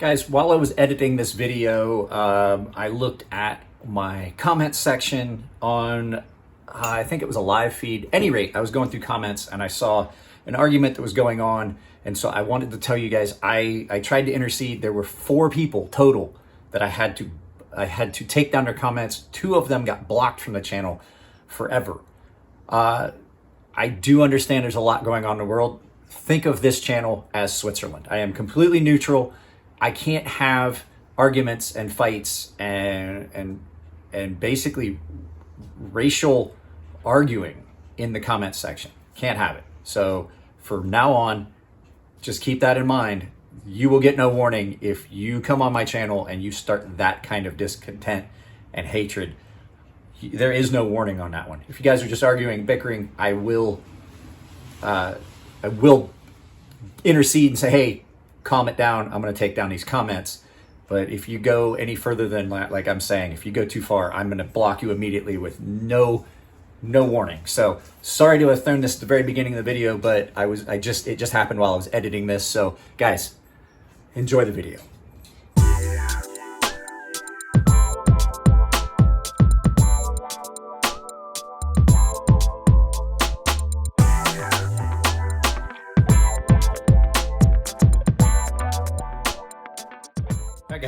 Guys, while I was editing this video, I looked at my comments section on, I think it was a live feed. At any rate, I was going through comments and I saw an argument that was going on. And so I wanted to tell you guys, I tried to intercede. There were 4 people total that I had to take down their comments. 2 of them got blocked from the channel forever. I do understand there's a lot going on in the world. Think of this channel as Switzerland. I am completely neutral. I can't have arguments and fights and basically racial arguing in the comments section. Can't have it. So from now on, just keep that in mind. You will get no warning if you come on my channel and you start that kind of discontent and hatred. There is no warning on that one. If you guys are just arguing, bickering, I will intercede and say, hey, calm it down. I'm going to take down these comments. But if you go any further than, like I'm saying, if you go too far, I'm going to block you immediately with no warning. So sorry to have thrown this at the very beginning of the video, but it just happened while I was editing this. So guys, enjoy the video.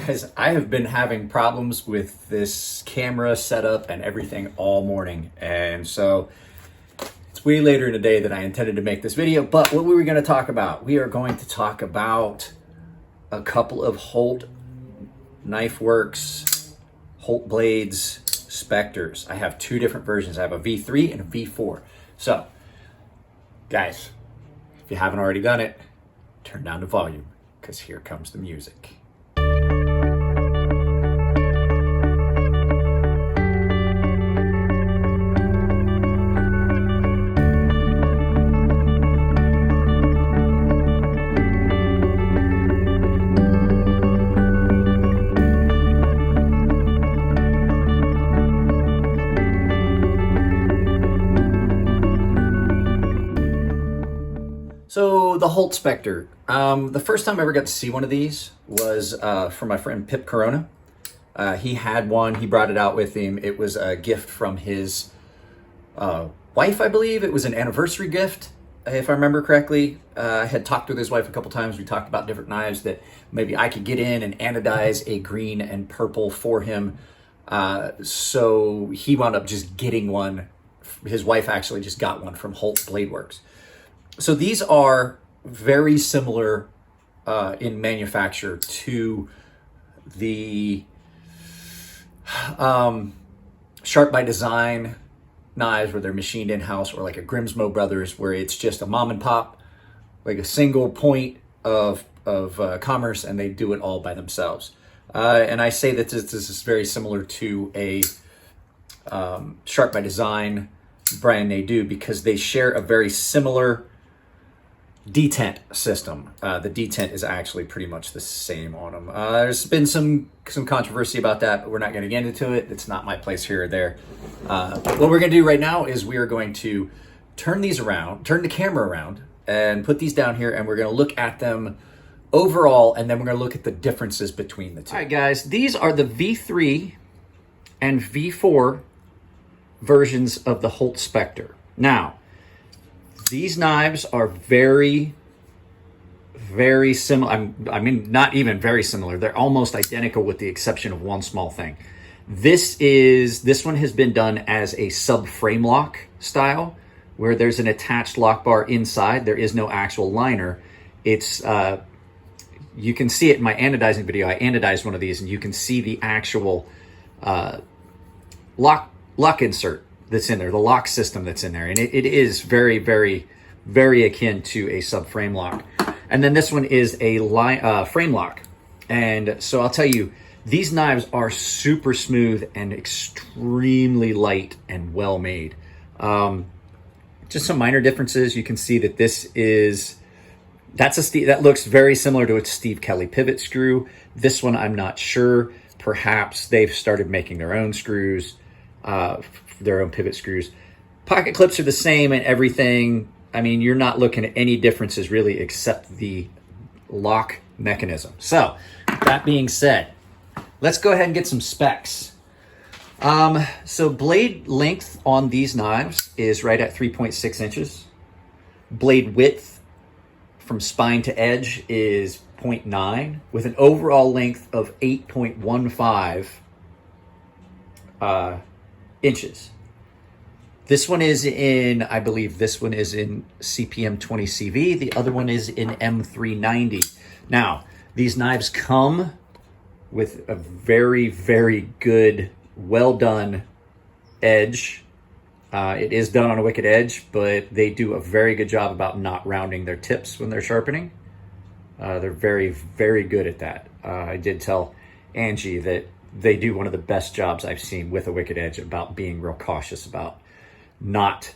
Guys, I have been having problems with this camera setup and everything all morning, and so it's way later in the day than I intended to make this video. But what we were going to talk about, we are going to talk about a couple of Holt Knife Works, Holt Blades, Specters. I have 2 different versions. I have a V3 and a V4. So guys, if you haven't already done it, turn down the volume because here comes the music. So the Holt Specter, the first time I ever got to see one of these was from my friend Pip Corona. He had one, he brought it out with him. It was a gift from his wife, I believe. It was an anniversary gift, if I remember correctly. I had talked with his wife a couple times. We talked about different knives that maybe I could get in and anodize a green and purple for him. So he wound up just getting one. His wife actually just got one from Holt Bladeworks. So these are very similar in manufacture to the Sharp by Design knives where they're machined in-house, or like a Grimsmo Brothers where it's just a mom and pop, like a single point of commerce, and they do it all by themselves. And I say that this is very similar to a Sharp by Design brand they do because they share a very similar detent system. The detent is actually pretty much the same on them. There's been some controversy about that, but we're not going to get into it. It's not my place here or there. What we're going to do right now is we are going to turn these around, turn the camera around, and put these down here, and we're going to look at them overall, and then we're going to look at the differences between the two. All right, guys, these are the V3 and V4 versions of the Holt Specter. Now, these knives are very, very similar. I mean, not even very similar. They're almost identical with the exception of one small thing. This one has been done as a sub-frame lock style, where there's an attached lock bar inside. There is no actual liner. It's, you can see it in my anodizing video. I anodized one of these, and you can see the actual lock insert that's in there, the lock system that's in there. And it is very, very, very akin to a subframe lock. And then this one is a frame lock. And so I'll tell you, these knives are super smooth and extremely light and well made. Just some minor differences. You can see that that looks very similar to a Steve Kelly pivot screw. This one, I'm not sure. Perhaps they've started making their own screws. Their own pivot screws. Pocket clips are the same and everything. I mean, you're not looking at any differences really except the lock mechanism. So that being said, let's go ahead and get some specs. So blade length on these knives is right at 3.6 inches. Blade width from spine to edge is 0.9 with an overall length of 8.15 inches. This one is in, I believe this one is in CPM 20CV. The other one is in M390. Now, these knives come with a very, very good, well done edge. It is done on a wicked edge, but they do a very good job about not rounding their tips when they're sharpening. They're very, very good at that. I did tell Angie that they do one of the best jobs I've seen with a wicked edge about being real cautious about not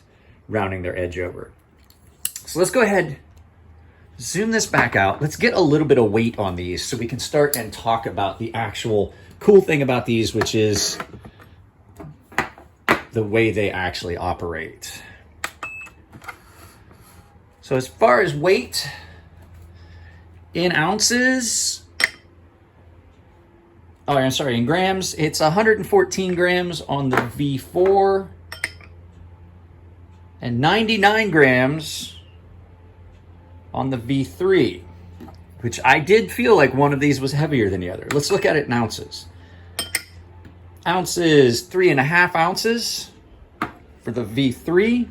rounding their edge over. So let's go ahead, zoom this back out. Let's get a little bit of weight on these so we can start and talk about the actual cool thing about these, which is the way they actually operate. So as far as weight in ounces, oh, I'm sorry, in grams, it's 114 grams on the V4 and 99 grams on the V3, which I did feel like one of these was heavier than the other. Let's look at it in ounces. Ounces, 3.5 ounces for the V3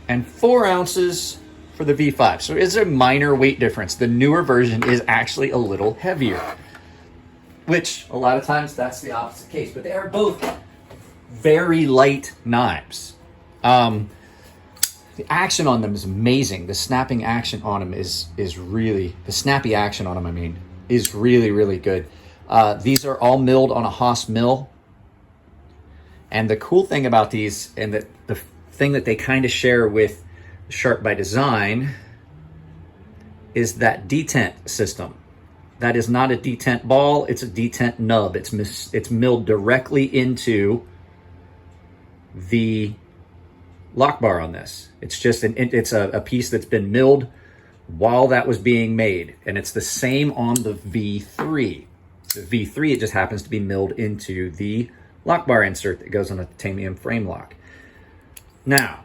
and 4 ounces for the V5. So it's a minor weight difference. The newer version is actually a little heavier, which a lot of times that's the opposite case, but they are both very light knives. The action on them is amazing. The snapping action on them is really, the snappy action on them, I mean, is really, really good. These are all milled on a Haas mill. And the cool thing about these, and the thing that they kind of share with Sharp by Design, is that detent system. That is not a detent ball, it's a detent nub. It's milled directly into the lock bar on this. It's just it's a piece that's been milled while that was being made, and it's the same on the V3. The V3, it just happens to be milled into the lock bar insert that goes on a titanium frame lock. Now,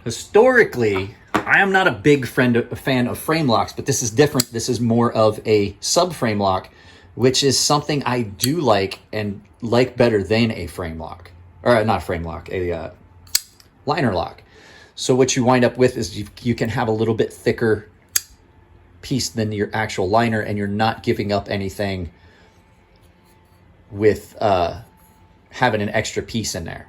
historically, I am not a big fan of frame locks, but this is different. This is more of a subframe lock, which is something I do like and like better than a frame lock. Or not frame lock, a liner lock. So what you wind up with is you can have a little bit thicker piece than your actual liner, and you're not giving up anything with having an extra piece in there.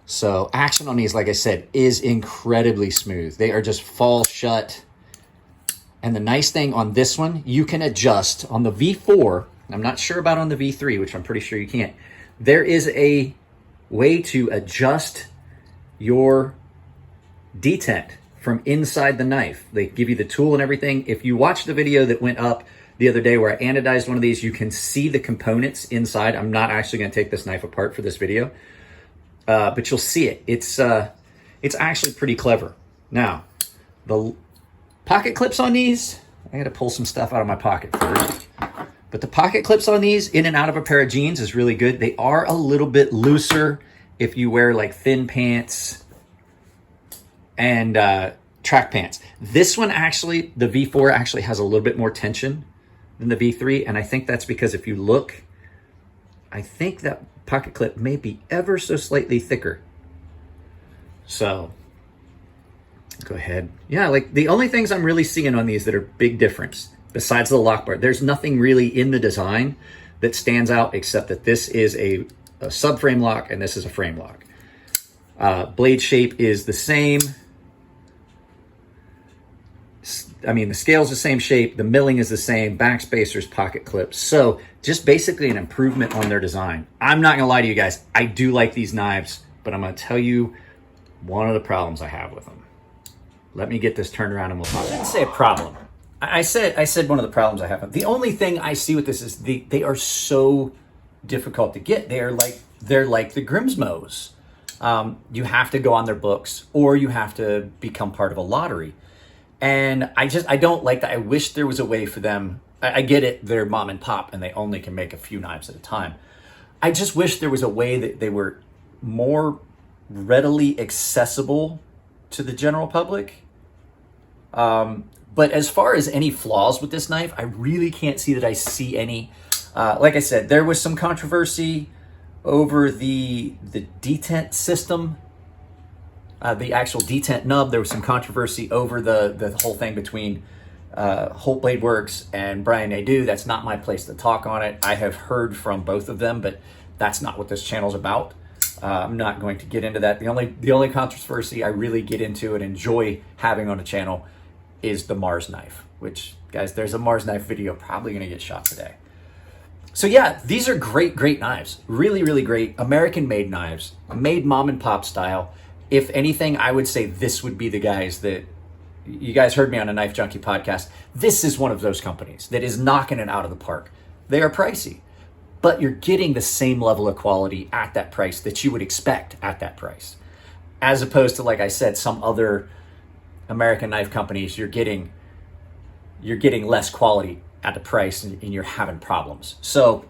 So action on these, like I said, is incredibly smooth. They are just fall shut. And the nice thing on this one, you can adjust on the V4. I'm not sure about on the V3, which I'm pretty sure you can't. There is a way to adjust your detent from inside the knife. They give you the tool and everything. If you watch the video that went up the other day where I anodized one of these, you can see the components inside. I'm not actually going to take this knife apart for this video, but you'll see it. It's actually pretty clever. Now, the pocket clips on these, I got to pull some stuff out of my pocket first. But the pocket clips on these, in and out of a pair of jeans, is really good. They are a little bit looser if you wear like thin pants and track pants. This one actually, the V4 actually has a little bit more tension than the V3. And I think that's because if you look, I think that pocket clip may be ever so slightly thicker. So go ahead. Yeah, like the only things I'm really seeing on these that are big difference, besides the lock bar, there's nothing really in the design that stands out except that this is a subframe lock and this is a frame lock. Blade shape is the same. I mean, the scale's the same shape, the milling is the same, backspacers, pocket clips. So just basically an improvement on their design. I'm not gonna lie to you guys, I do like these knives, but I'm gonna tell you one of the problems I have with them. Let me get this turned around and we'll talk. I didn't say a problem. I said one of the problems I have. The only thing I see with this is they are so difficult to get. They're like the Grimsmos. You have to go on their books or you have to become part of a lottery. And I don't like that. I wish there was a way for them. I get it, they're mom and pop and they only can make a few knives at a time. I just wish there was a way that they were more readily accessible to the general public. But as far as any flaws with this knife, I really can't see that I see any. Like I said, there was some controversy over the detent system, the actual detent nub. There was some controversy over the whole thing between Holt Bladeworks and Brian Nadeau. That's not my place to talk on it. I have heard from both of them, but that's not what this channel's about. I'm not going to get into that. The only controversy I really get into and enjoy having on a channel is the Mars knife, which, guys, there's a Mars knife video probably going to get shot today. So yeah, these are great knives. Really, really great American-made knives, made mom and pop style. If anything, I would say this would be the guys that, you guys heard me on a Knife Junkie podcast. This is one of those companies that is knocking it out of the park. They are pricey, but you're getting the same level of quality at that price that you would expect at that price. As opposed to, like I said, some other American knife companies, you're getting less quality at the price and you're having problems. So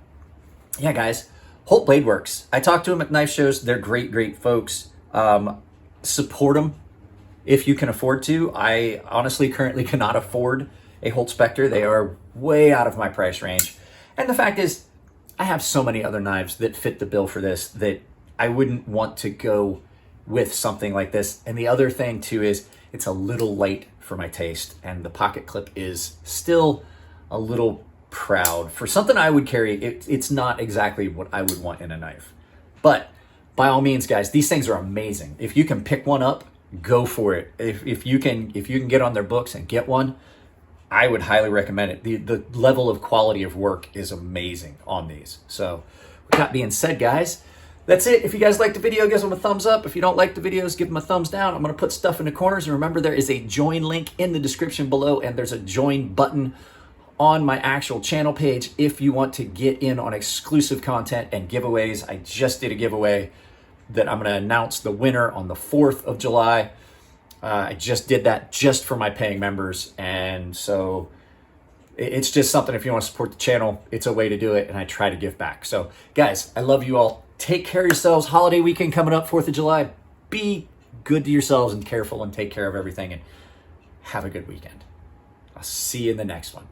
yeah, guys, Holt Bladeworks. I talked to them at knife shows. They're great folks. Support them if you can afford to. I honestly currently cannot afford a Holt Specter. They are way out of my price range. And the fact is, I have so many other knives that fit the bill for this that I wouldn't want to go with something like this. And the other thing too is it's a little light for my taste, and the pocket clip is still a little proud. For something I would carry, it's not exactly what I would want in a knife. But by all means, guys, these things are amazing. If you can pick one up, go for it. If you can get on their books and get one, I would highly recommend it. The level of quality of work is amazing on these. So with that being said, guys, that's it. If you guys liked the video, give them a thumbs up. If you don't like the videos, give them a thumbs down. I'm going to put stuff in the corners. And remember, there is a join link in the description below, and there's a join button on my actual channel page if you want to get in on exclusive content and giveaways. I just did a giveaway that I'm going to announce the winner on the 4th of July. I just did that just for my paying members. And so it's just something, if you want to support the channel, it's a way to do it. And I try to give back. So guys, I love you all. Take care of yourselves. Holiday weekend coming up, 4th of July. Be good to yourselves and careful and take care of everything. And have a good weekend. I'll see you in the next one.